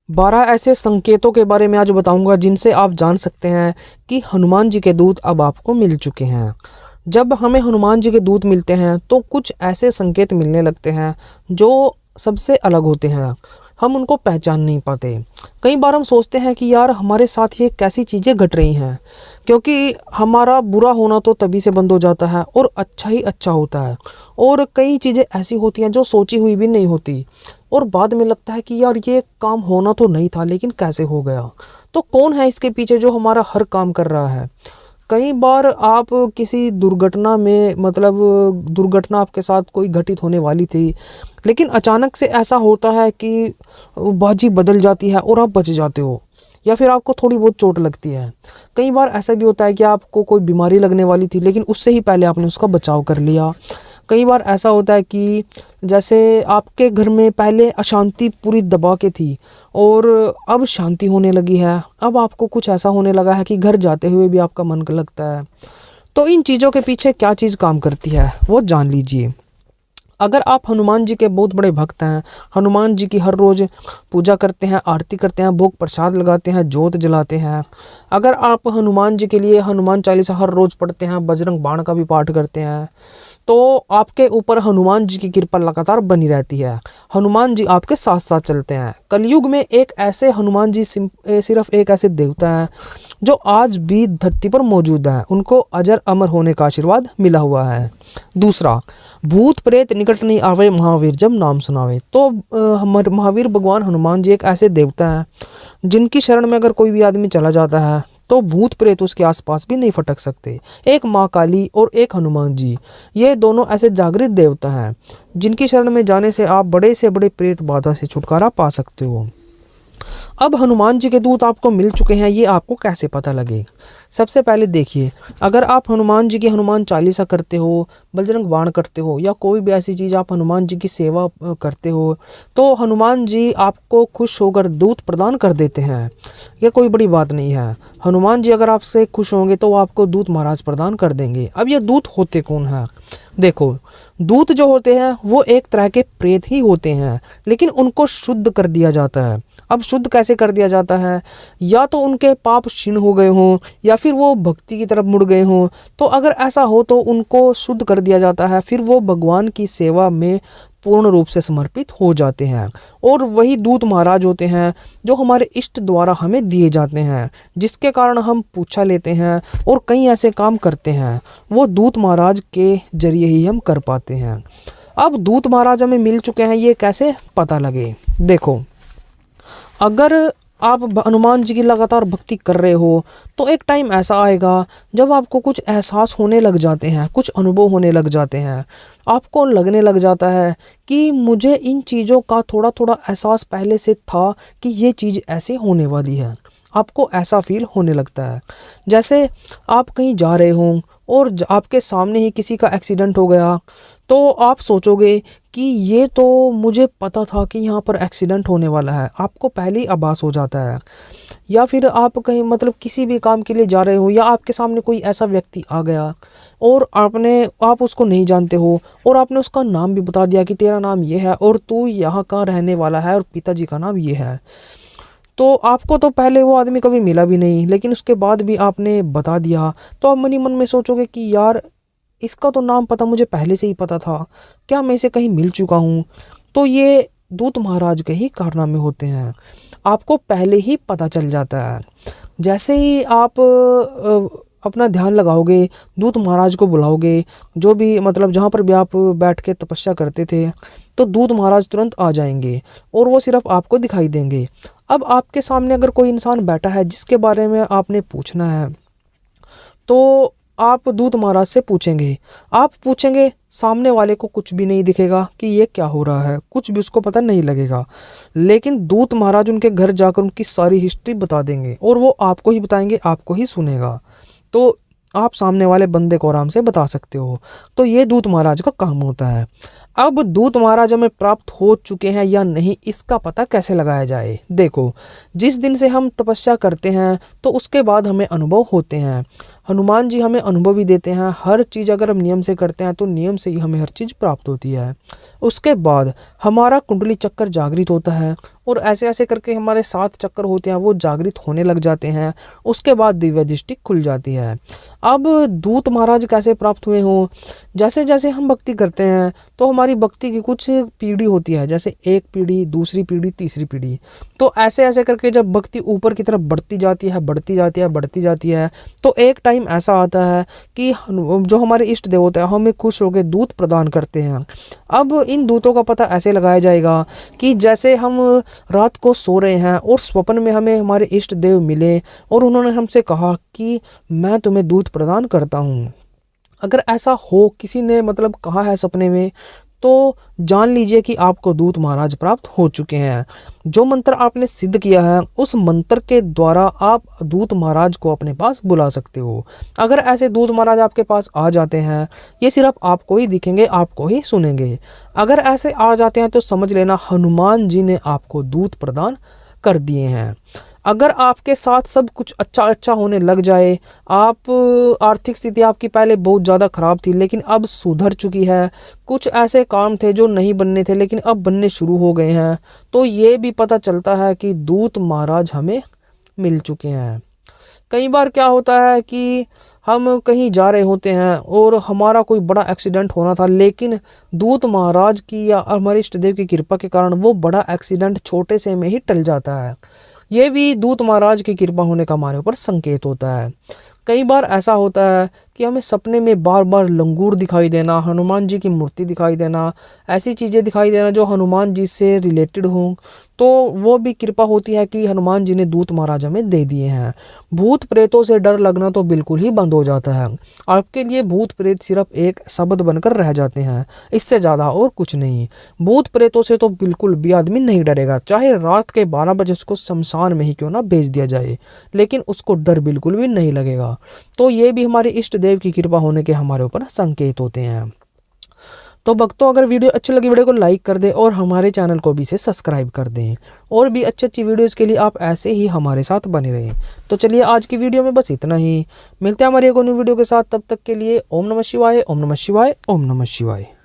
12 ऐसे संकेतों के बारे में आज बताऊंगा जिनसे आप जान सकते हैं कि हनुमान जी के दूत अब आपको मिल चुके हैं। जब हमें हनुमान जी के दूत मिलते हैं तो कुछ ऐसे संकेत मिलने लगते हैं जो सबसे अलग होते हैं। हम उनको पहचान नहीं पाते। कई बार हम सोचते हैं कि यार हमारे साथ ये कैसी चीज़ें घट रही हैं, क्योंकि हमारा बुरा होना तो तभी से बंद हो जाता है और अच्छा ही अच्छा होता है। और कई चीज़ें ऐसी होती हैं जो सोची हुई भी नहीं होती और बाद में लगता है कि यार ये काम होना तो नहीं था लेकिन कैसे हो गया। तो कौन है इसके पीछे जो हमारा हर काम कर रहा है। कई बार आप किसी दुर्घटना में दुर्घटना आपके साथ कोई घटित होने वाली थी, लेकिन अचानक से ऐसा होता है कि बाजी बदल जाती है और आप बच जाते हो, या फिर आपको थोड़ी बहुत चोट लगती है। कई बार ऐसा भी होता है कि आपको कोई बीमारी लगने वाली थी लेकिन उससे ही पहले आपने उसका बचाव कर लिया। कई बार ऐसा होता है कि जैसे आपके घर में पहले अशांति पूरी दबा के थी और अब शांति होने लगी है। अब आपको कुछ ऐसा होने लगा है कि घर जाते हुए भी आपका मन लगता है। तो इन चीज़ों के पीछे क्या चीज़ काम करती है वो जान लीजिए। अगर आप हनुमान जी के बहुत बड़े भक्त हैं, हनुमान जी की हर रोज़ पूजा करते हैं, आरती करते हैं, भोग प्रसाद लगाते हैं, जोत जलाते हैं, अगर आप हनुमान जी के लिए हनुमान चालीसा हर रोज़ पढ़ते हैं, बजरंग बाण का भी पाठ करते हैं, तो आपके ऊपर हनुमान जी की कृपा लगातार बनी रहती है। हनुमान जी आपके साथ साथ चलते हैं। कलयुग में एक ऐसे हनुमान जी सिर्फ एक ऐसे देवता हैं जो आज भी धरती पर मौजूद हैं। उनको अजर अमर होने का आशीर्वाद मिला हुआ है। दूसरा, भूत प्रेत निकट नहीं आवे महावीर जब नाम सुनावे। तो हमारे महावीर भगवान हनुमान जी एक ऐसे देवता हैं जिनकी शरण में अगर कोई भी आदमी चला जाता है तो भूत प्रेत उसके आसपास भी नहीं फटक सकते। एक माँ काली और एक हनुमान जी, ये दोनों ऐसे जागृत देवता हैं जिनकी शरण में जाने से आप बड़े से बड़े प्रेत बाधा से छुटकारा पा सकते हो। अब हनुमान जी के दूत आपको मिल चुके हैं, ये आपको कैसे पता लगे। सबसे पहले देखिए, अगर आप हनुमान जी की हनुमान चालीसा करते हो, बजरंग बाण करते हो, या कोई भी ऐसी चीज़ आप हनुमान जी की सेवा करते हो, तो हनुमान जी आपको खुश होकर दूत प्रदान कर देते हैं। यह कोई बड़ी बात नहीं है। हनुमान जी अगर आपसे खुश होंगे तो वो आपको दूत महाराज प्रदान कर देंगे। अब ये दूत होते कौन हैं? देखो, दूत जो होते हैं वो एक तरह के प्रेत ही होते हैं, लेकिन उनको शुद्ध कर दिया जाता है। अब शुद्ध कैसे कर दिया जाता है? या तो उनके पाप क्षीण हो गए हों या फिर वो भक्ति की तरफ मुड़ गए हों। तो अगर ऐसा हो तो उनको शुद्ध कर दिया जाता है, फिर वो भगवान की सेवा में पूर्ण रूप से समर्पित हो जाते हैं। और वही दूत महाराज होते हैं जो हमारे इष्ट द्वारा हमें दिए जाते हैं, जिसके कारण हम पूछा लेते हैं और कई ऐसे काम करते हैं, वो दूत महाराज के जरिए ही हम कर पाते हैं। अब दूत महाराज हमें मिल चुके हैं, ये कैसे पता लगे? देखो, अगर आप हनुमान जी की लगातार भक्ति कर रहे हो तो एक टाइम ऐसा आएगा जब आपको कुछ एहसास होने लग जाते हैं, कुछ अनुभव होने लग जाते हैं। आपको लगने लग जाता है कि मुझे इन चीज़ों का थोड़ा थोड़ा एहसास पहले से था कि ये चीज़ ऐसे होने वाली है। आपको ऐसा फील होने लगता है जैसे आप कहीं जा रहे हों और आपके सामने ही किसी का एक्सीडेंट हो गया, तो आप सोचोगे कि ये तो मुझे पता था कि यहाँ पर एक्सीडेंट होने वाला है। आपको पहले ही आभास हो जाता है। या फिर आप कहीं किसी भी काम के लिए जा रहे हो या आपके सामने कोई ऐसा व्यक्ति आ गया और आप उसको नहीं जानते हो और आपने उसका नाम भी बता दिया कि तेरा नाम ये है और तू यहाँ का रहने वाला है और पिताजी का नाम ये है। तो आपको तो पहले वो आदमी कभी मिला भी नहीं, लेकिन उसके बाद भी आपने बता दिया, तो आप मन ही मन में सोचोगे कि यार इसका तो नाम पता मुझे पहले से ही पता था, क्या मैं इसे कहीं मिल चुका हूँ? तो ये दूत महाराज के ही कारनामे होते हैं। आपको पहले ही पता चल जाता है। जैसे ही आप अपना ध्यान लगाओगे, दूत महाराज को बुलाओगे, जो भी जहाँ पर भी आप बैठ के तपस्या करते थे, तो दूत महाराज तुरंत आ जाएंगे और वो सिर्फ आपको दिखाई देंगे। अब आपके सामने अगर कोई इंसान बैठा है जिसके बारे में आपने पूछना है, तो आप दूत महाराज से पूछेंगे। आप पूछेंगे, सामने वाले को कुछ भी नहीं दिखेगा कि ये क्या हो रहा है, कुछ भी उसको पता नहीं लगेगा। लेकिन दूत महाराज उनके घर जाकर उनकी सारी हिस्ट्री बता देंगे और वो आपको ही बताएंगे, आपको ही सुनेगा। तो आप सामने वाले बंदे को आराम से बता सकते हो। तो ये दूत महाराज का काम होता है। अब दूत महाराज हमें प्राप्त हो चुके हैं या नहीं, इसका पता कैसे लगाया जाए। देखो, जिस दिन से हम तपस्या करते हैं तो उसके बाद हमें अनुभव होते हैं। हनुमान जी हमें अनुभव भी देते हैं। हर चीज़ अगर हम नियम से करते हैं तो नियम से ही हमें हर चीज़ प्राप्त होती है। उसके बाद हमारा कुंडली चक्कर जागृत होता है और ऐसे ऐसे करके हमारे 7 चक्कर होते हैं वो जागृत होने लग जाते हैं। उसके बाद दिव्य दृष्टि खुल जाती है। अब दूत महाराज कैसे प्राप्त हुए हों, जैसे जैसे हम भक्ति करते हैं तो हमारी भक्ति की कुछ पीढ़ी होती है, जैसे एक पीढ़ी, दूसरी पीढ़ी, तीसरी पीढ़ी। तो ऐसे ऐसे करके जब भक्ति ऊपर की तरफ बढ़ती जाती है, बढ़ती जाती है, बढ़ती जाती है, तो एक टाइम ऐसा आता है कि जो हमारे इष्ट देव होते हैं हमें खुश होकर दूत प्रदान करते हैं। अब इन दूतों का पता ऐसे लगाया जाएगा कि जैसे हम रात को सो रहे हैं और स्वप्न में हमें हमारे इष्ट देव मिले और उन्होंने हमसे कहा कि मैं तुम्हें दूत प्रदान करता हूँ। अगर ऐसा हो, किसी ने मतलब कहा है सपने में, तो जान लीजिए कि आपको दूत महाराज प्राप्त हो चुके हैं। जो मंत्र आपने सिद्ध किया है उस मंत्र के द्वारा आप दूत महाराज को अपने पास बुला सकते हो। अगर ऐसे दूत महाराज आपके पास आ जाते हैं, ये सिर्फ आपको ही दिखेंगे, आपको ही सुनेंगे। अगर ऐसे आ जाते हैं तो समझ लेना हनुमान जी ने आपको दूत प्रदान कर दिए हैं। अगर आपके साथ सब कुछ अच्छा होने लग जाए, आप आर्थिक स्थिति आपकी पहले बहुत ज़्यादा ख़राब थी लेकिन अब सुधर चुकी है, कुछ ऐसे काम थे जो नहीं बनने थे लेकिन अब बनने शुरू हो गए हैं, तो ये भी पता चलता है कि दूत महाराज हमें मिल चुके हैं। कई बार क्या होता है कि हम कहीं जा रहे होते हैं और हमारा कोई बड़ा एक्सीडेंट होना था, लेकिन दूत महाराज की या हमारे इष्ट देव की कृपा के कारण वो बड़ा एक्सीडेंट छोटे से में ही टल जाता है। ये भी दूत महाराज की कृपा होने का हमारे ऊपर संकेत होता है। कई बार ऐसा होता है कि हमें सपने में बार बार लंगूर दिखाई देना, हनुमान जी की मूर्ति दिखाई देना, ऐसी चीज़ें दिखाई देना जो हनुमान जी से रिलेटेड हों, तो वो भी कृपा होती है कि हनुमान जी ने दूत महाराज हमें दे दिए हैं। भूत प्रेतों से डर लगना तो बिल्कुल ही बंद हो जाता है। आपके लिए भूत प्रेत सिर्फ एक शब्द बनकर रह जाते हैं, इससे ज़्यादा और कुछ नहीं। भूत प्रेतों से तो बिल्कुल भी आदमी नहीं डरेगा, चाहे रात के 12 बजे उसको शमशान में ही क्यों ना भेज दिया जाए, लेकिन उसको डर बिल्कुल भी नहीं लगेगा। तो ये भी हमारे इष्ट देव की कृपा होने के हमारे ऊपर संकेत होते हैं। तो भक्तों, अगर वीडियो अच्छी लगी वीडियो को लाइक कर दें और हमारे चैनल को भी से सब्सक्राइब कर दें। और भी अच्छी वीडियोस के लिए आप ऐसे ही हमारे साथ बने रहें। तो चलिए आज की वीडियो में बस इतना ही। मिलते हैं हमारी एक और न्यू वीडियो के साथ, तब तक के लिए ओम नमः शिवाय, ओम नमः शिवाय, ओम नमः शिवाय।